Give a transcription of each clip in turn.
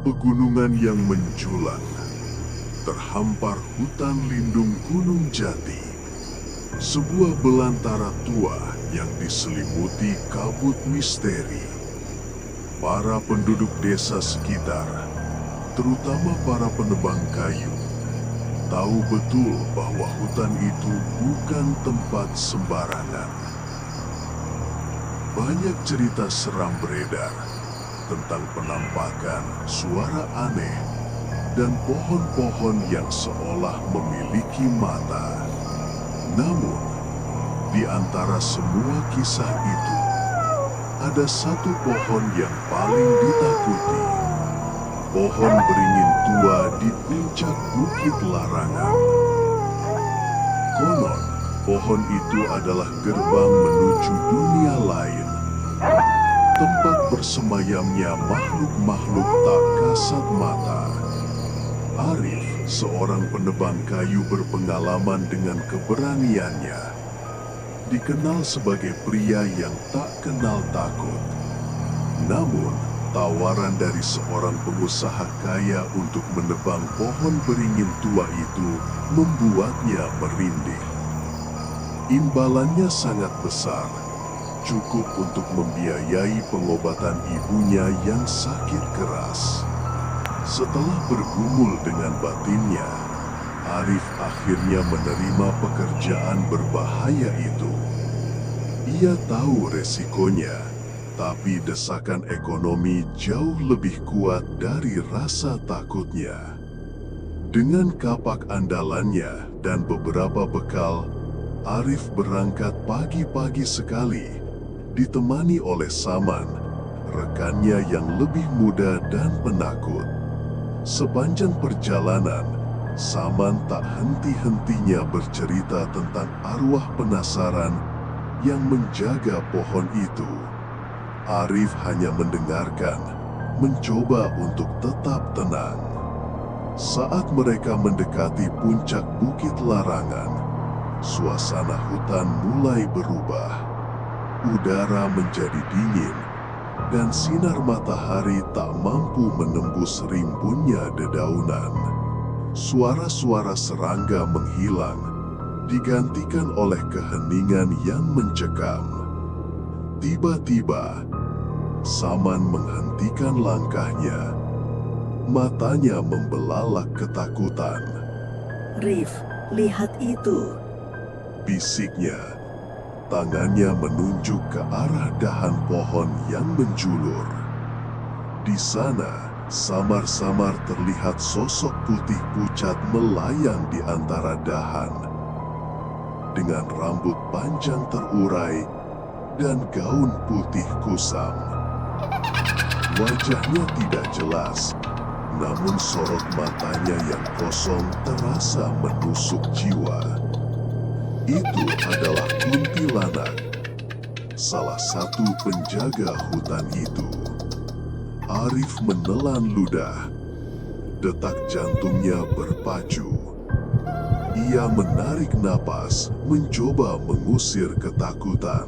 Pegunungan yang menjulang, terhampar hutan lindung Gunung Jati, sebuah belantara tua yang diselimuti kabut misteri. Para penduduk desa sekitar, terutama para penebang kayu, tahu betul bahwa hutan itu bukan tempat sembarangan. Banyak cerita seram beredar tentang penampakan suara aneh dan pohon-pohon yang seolah memiliki mata. Namun, di antara semua kisah itu, ada satu pohon yang paling ditakuti. Pohon beringin tua di puncak Bukit Larangan. Konon, pohon itu adalah gerbang menuju dunia lain, tempat bersemayamnya makhluk-makhluk tak kasat mata. Arif, seorang penebang kayu berpengalaman dengan keberaniannya, dikenal sebagai pria yang tak kenal takut. Namun, tawaran dari seorang pengusaha kaya untuk menebang pohon beringin tua itu membuatnya merinding. Imbalannya sangat besar, cukup untuk membiayai pengobatan ibunya yang sakit keras. Setelah bergumul dengan batinnya, Arif akhirnya menerima pekerjaan berbahaya itu. Ia tahu resikonya, tapi desakan ekonomi jauh lebih kuat dari rasa takutnya. Dengan kapak andalannya dan beberapa bekal, Arif berangkat pagi-pagi sekali, ditemani oleh Saman, rekannya yang lebih muda dan penakut. Sepanjang perjalanan, Saman tak henti-hentinya bercerita tentang arwah penasaran yang menjaga pohon itu. Arif hanya mendengarkan, mencoba untuk tetap tenang. Saat mereka mendekati puncak Bukit Larangan, suasana hutan mulai berubah. Udara menjadi dingin, dan sinar matahari tak mampu menembus rimbunnya dedaunan. Suara-suara serangga menghilang, digantikan oleh keheningan yang mencekam. Tiba-tiba, Saman menghentikan langkahnya. Matanya membelalak ketakutan. Rif, lihat itu. Bisiknya, tangannya menunjuk ke arah dahan pohon yang menjulur. Di sana, samar-samar terlihat sosok putih pucat melayang di antara dahan. Dengan rambut panjang terurai dan gaun putih kusam. Wajahnya tidak jelas, namun sorot matanya yang kosong terasa menusuk jiwa. Itu adalah kuntilanak, salah satu penjaga hutan itu. Arif menelan ludah, detak jantungnya berpacu. Ia menarik napas, mencoba mengusir ketakutan.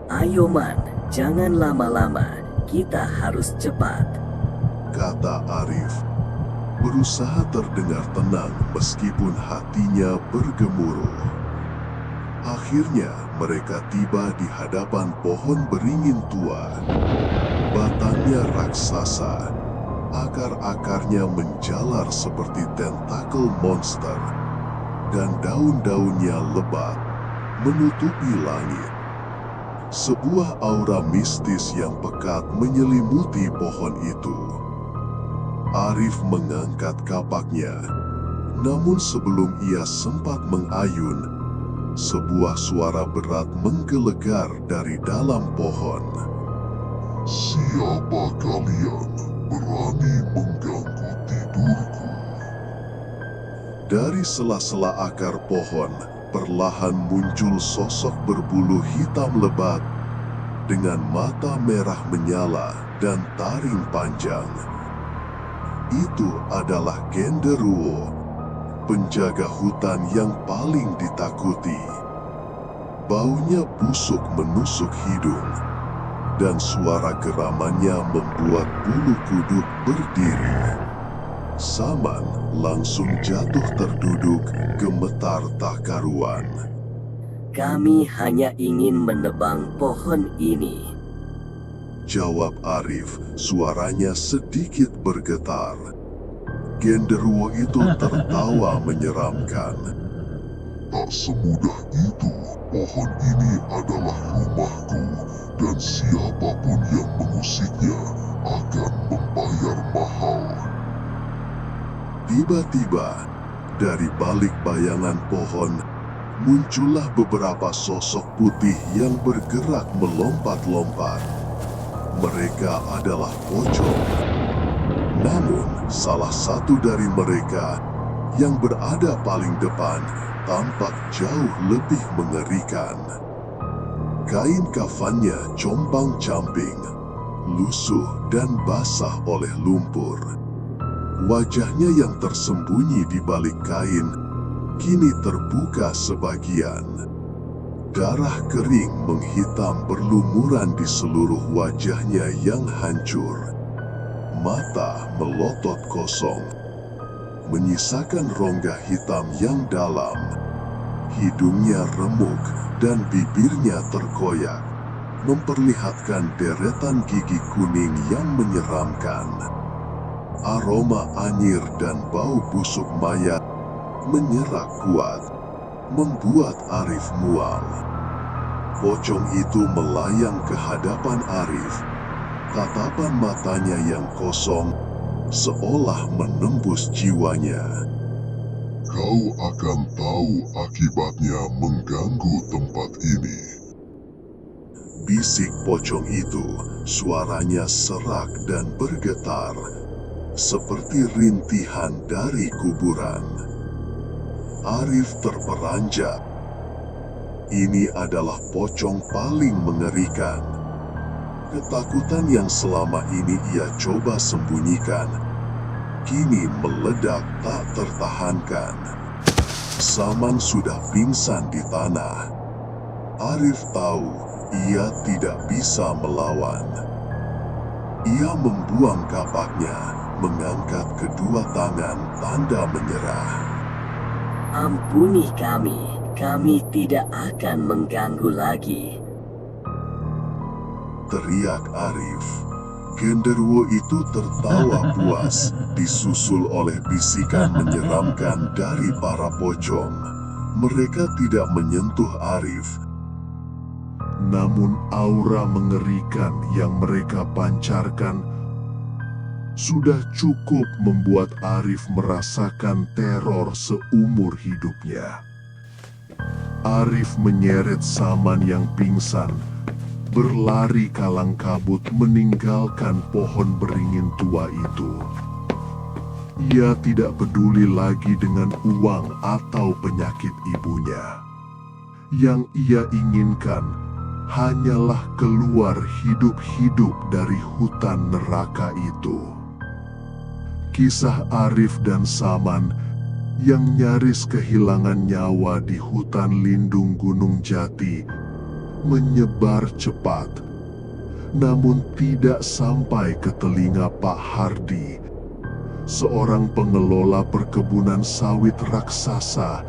Ayo Man, jangan lama-lama, kita harus cepat. Kata Arif, berusaha terdengar tenang meskipun hatinya bergemuruh. Akhirnya mereka tiba di hadapan pohon beringin tua. Batangnya raksasa, akar-akarnya menjalar seperti tentakel monster, dan daun-daunnya lebat, menutupi langit. Sebuah aura mistis yang pekat menyelimuti pohon itu. Arif mengangkat kapaknya, namun sebelum ia sempat mengayun, sebuah suara berat menggelegar dari dalam pohon. Siapa kalian berani mengganggu tidurku? Dari sela-sela akar pohon, perlahan muncul sosok berbulu hitam lebat dengan mata merah menyala dan taring panjang. Itu adalah Genderuwo, penjaga hutan yang paling ditakuti. Baunya busuk menusuk hidung, dan suara geramannya membuat bulu kuduk berdiri. Saman langsung jatuh terduduk, gemetar tak karuan. Kami hanya ingin menebang pohon ini. Jawab Arif, suaranya sedikit bergetar. Genderuwo itu tertawa menyeramkan. Tak semudah itu, pohon ini adalah rumahku, dan siapapun yang mengusiknya akan membayar mahal. Tiba-tiba, dari balik bayangan pohon, muncullah beberapa sosok putih yang bergerak melompat-lompat. Mereka adalah pocong. Namun, salah satu dari mereka yang berada paling depan tampak jauh lebih mengerikan. Kain kafannya compang-camping, lusuh dan basah oleh lumpur. Wajahnya yang tersembunyi di balik kain kini terbuka sebagian. Darah kering menghitam berlumuran di seluruh wajahnya yang hancur. Mata melotot kosong, menyisakan rongga hitam yang dalam. Hidungnya remuk dan bibirnya terkoyak, memperlihatkan deretan gigi kuning yang menyeramkan. Aroma anyir dan bau busuk mayat menyerak kuat, membuat Arif mual. Pocong itu melayang ke hadapan Arif. Tatapan matanya yang kosong seolah menembus jiwanya. Kau akan tahu akibatnya mengganggu tempat ini. Bisik pocong itu, suaranya serak dan bergetar, seperti rintihan dari kuburan. Arif terperanjat. Ini adalah pocong paling mengerikan. Ketakutan yang selama ini ia coba sembunyikan, kini meledak tak tertahankan. Saman sudah pingsan di tanah. Arif tahu ia tidak bisa melawan. Ia membuang kapaknya, mengangkat kedua tangan tanda menyerah. Ampuni kami tidak akan mengganggu lagi. Teriak Arif. Genderuwo itu tertawa puas, disusul oleh bisikan menyeramkan dari para pocong. Mereka tidak menyentuh Arif. Namun aura mengerikan yang mereka pancarkan sudah cukup membuat Arif merasakan teror seumur hidupnya. Arif menyeret Saman yang pingsan, berlari kalang kabut meninggalkan pohon beringin tua itu. Ia tidak peduli lagi dengan uang atau penyakit ibunya. Yang ia inginkan hanyalah keluar hidup-hidup dari hutan neraka itu. Kisah Arif dan Saman yang nyaris kehilangan nyawa di hutan lindung Gunung Jati menyebar cepat, namun tidak sampai ke telinga Pak Hardi, seorang pengelola perkebunan sawit raksasa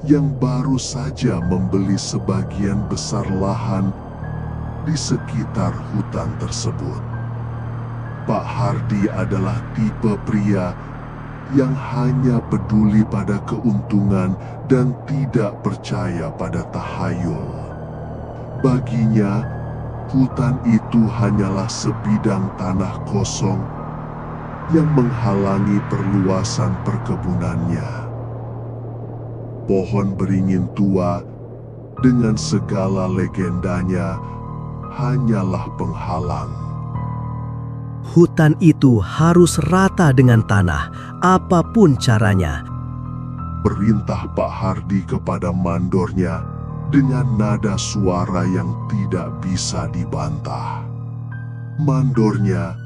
yang baru saja membeli sebagian besar lahan di sekitar hutan tersebut. Pak Hardi adalah tipe pria yang hanya peduli pada keuntungan dan tidak percaya pada tahayul. Baginya, hutan itu hanyalah sebidang tanah kosong yang menghalangi perluasan perkebunannya. Pohon beringin tua dengan segala legendanya hanyalah penghalang. Hutan itu harus rata dengan tanah, apapun caranya. Perintah Pak Hardi kepada mandornya dengan nada suara yang tidak bisa dibantah. Mandornya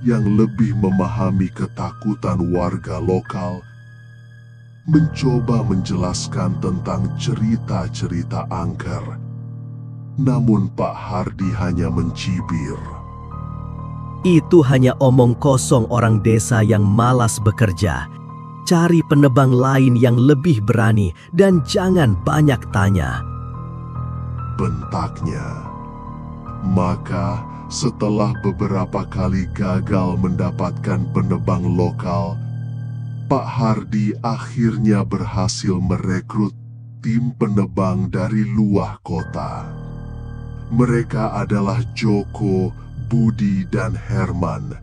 yang lebih memahami ketakutan warga lokal mencoba menjelaskan tentang cerita-cerita angker Namun Pak Hardi hanya mencibir. Itu hanya omong kosong orang desa yang malas bekerja. Cari penebang lain yang lebih berani dan jangan banyak tanya. Bentaknya. Maka setelah beberapa kali gagal mendapatkan penebang lokal, Pak Hardi akhirnya berhasil merekrut tim penebang dari luar kota. Mereka adalah Joko, Budi, dan Herman.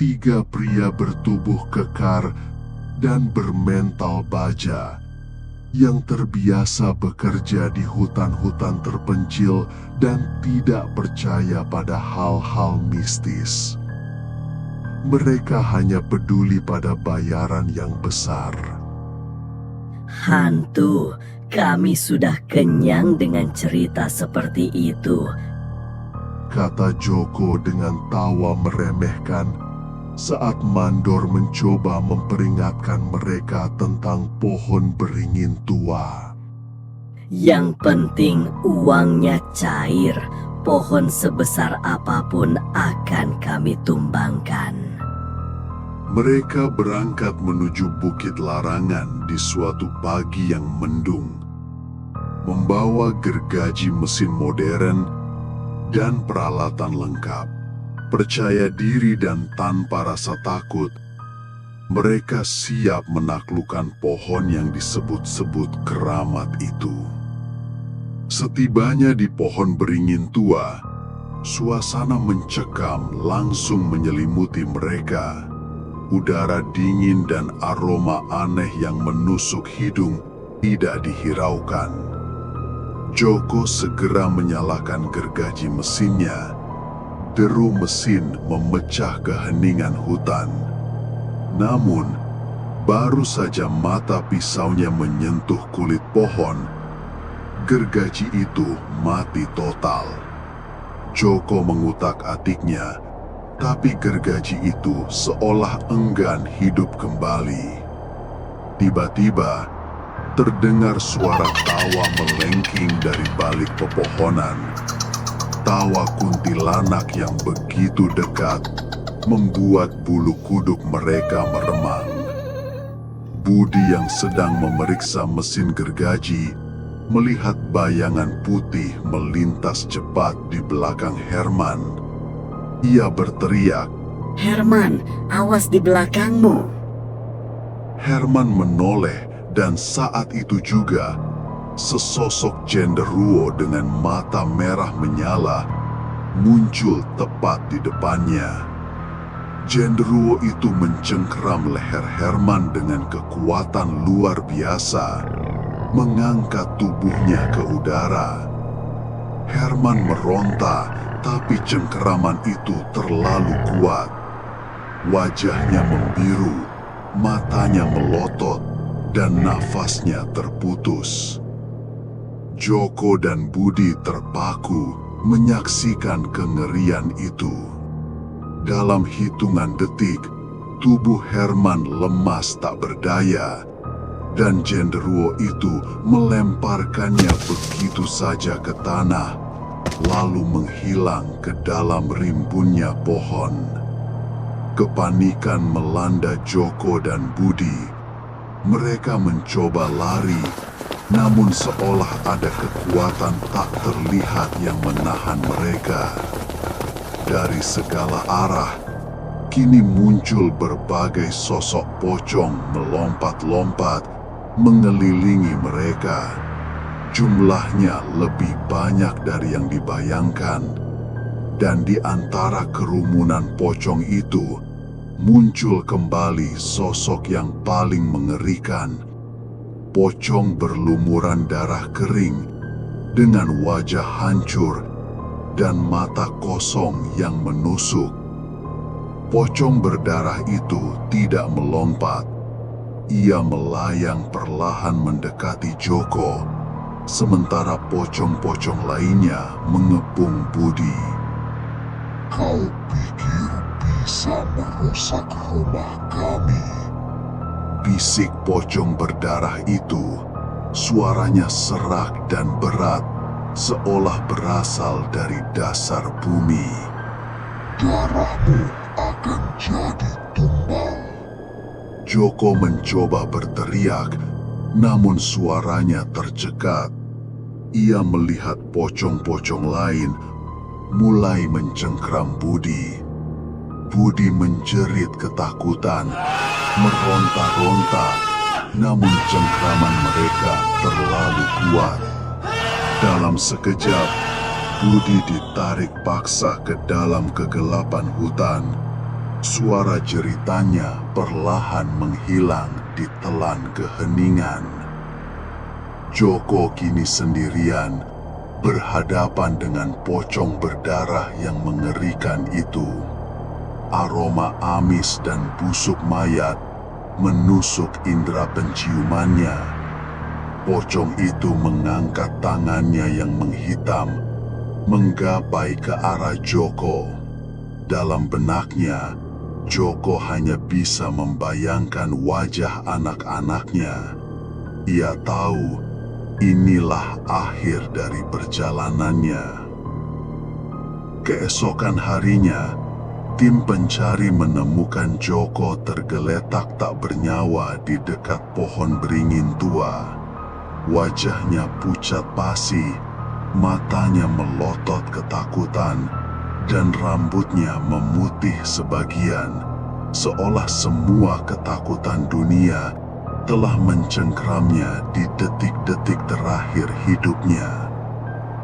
3 pria bertubuh kekar dan bermental baja yang terbiasa bekerja di hutan-hutan terpencil dan tidak percaya pada hal-hal mistis. Mereka hanya peduli pada bayaran yang besar. Hantu, kami sudah kenyang dengan cerita seperti itu. Kata Joko dengan tawa meremehkan saat Mandor mencoba memperingatkan mereka tentang pohon beringin tua. Yang penting uangnya cair. Pohon sebesar apapun akan kami tumbangkan. Mereka berangkat menuju Bukit Larangan di suatu pagi yang mendung, membawa gergaji mesin modern dan peralatan lengkap. Percaya diri dan tanpa rasa takut, mereka siap menaklukkan pohon yang disebut-sebut keramat itu. Setibanya di pohon beringin tua, suasana mencekam langsung menyelimuti mereka. Udara dingin dan aroma aneh yang menusuk hidung tidak dihiraukan. Joko segera menyalakan gergaji mesinnya. Deru mesin memecah keheningan hutan. Namun, baru saja mata pisaunya menyentuh kulit pohon, gergaji itu mati total. Joko mengutak-atiknya, tapi gergaji itu seolah enggan hidup kembali. Tiba-tiba, terdengar suara tawa melengking dari balik pepohonan. Tawa kuntilanak yang begitu dekat membuat bulu kuduk mereka meremang. Budi yang sedang memeriksa mesin gergaji melihat bayangan putih melintas cepat di belakang Herman. Ia berteriak, Herman, awas di belakangmu. Herman menoleh dan saat itu juga sesosok genderuwo dengan mata merah menyala muncul tepat di depannya. Genderuwo itu mencengkeram leher Herman dengan kekuatan luar biasa, mengangkat tubuhnya ke udara. Herman meronta, tapi cengkeraman itu terlalu kuat. Wajahnya membiru, matanya melotot, dan nafasnya terputus. Joko dan Budi terpaku menyaksikan kengerian itu. Dalam hitungan detik, tubuh Herman lemas tak berdaya, dan genderuwo itu melemparkannya begitu saja ke tanah, lalu menghilang ke dalam rimbunnya pohon. Kepanikan melanda Joko dan Budi. Mereka mencoba lari, namun seolah ada kekuatan tak terlihat yang menahan mereka. Dari segala arah, kini muncul berbagai sosok pocong melompat-lompat mengelilingi mereka. Jumlahnya lebih banyak dari yang dibayangkan, dan di antara kerumunan pocong itu muncul kembali sosok yang paling mengerikan. Pocong berlumuran darah kering dengan wajah hancur dan mata kosong yang menusuk. Pocong berdarah itu tidak melompat. Ia melayang perlahan mendekati Joko, sementara pocong-pocong lainnya mengepung Budi. Kau pikir bisa merusak rumah kami? Bisik pocong berdarah itu, suaranya serak dan berat, seolah berasal dari dasar bumi. Darahmu akan jadi tumbal. Joko mencoba berteriak, namun suaranya tercekat. Ia melihat pocong-pocong lain mulai mencengkram Budi. Budi menjerit ketakutan, meronta-ronta, namun cengkraman mereka terlalu kuat. Dalam sekejap, Budi ditarik paksa ke dalam kegelapan hutan. Suara jeritannya perlahan menghilang di telan keheningan. Joko kini sendirian, berhadapan dengan pocong berdarah yang mengerikan itu. Aroma amis dan busuk mayat menusuk indera penciumannya. Pocong itu mengangkat tangannya yang menghitam, menggapai ke arah Joko. Dalam benaknya, Joko hanya bisa membayangkan wajah anak-anaknya. Ia tahu inilah akhir dari perjalanannya. Keesokan harinya, tim pencari menemukan Joko tergeletak tak bernyawa di dekat pohon beringin tua. Wajahnya pucat pasi, matanya melotot ketakutan, dan rambutnya memutih sebagian, seolah semua ketakutan dunia telah mencengkramnya di detik-detik terakhir hidupnya.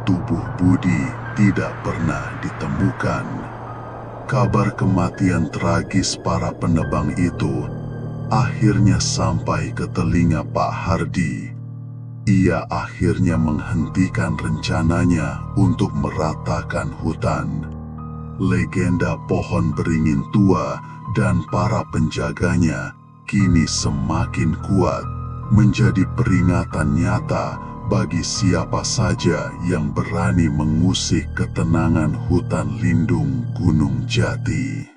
Tubuh Budi tidak pernah ditemukan. Kabar kematian tragis para penebang itu akhirnya sampai ke telinga Pak Hardi. Ia akhirnya menghentikan rencananya untuk meratakan hutan. Legenda pohon beringin tua dan para penjaganya kini semakin kuat, menjadi peringatan nyata bagi siapa saja yang berani mengusik ketenangan hutan lindung Gunung Jati.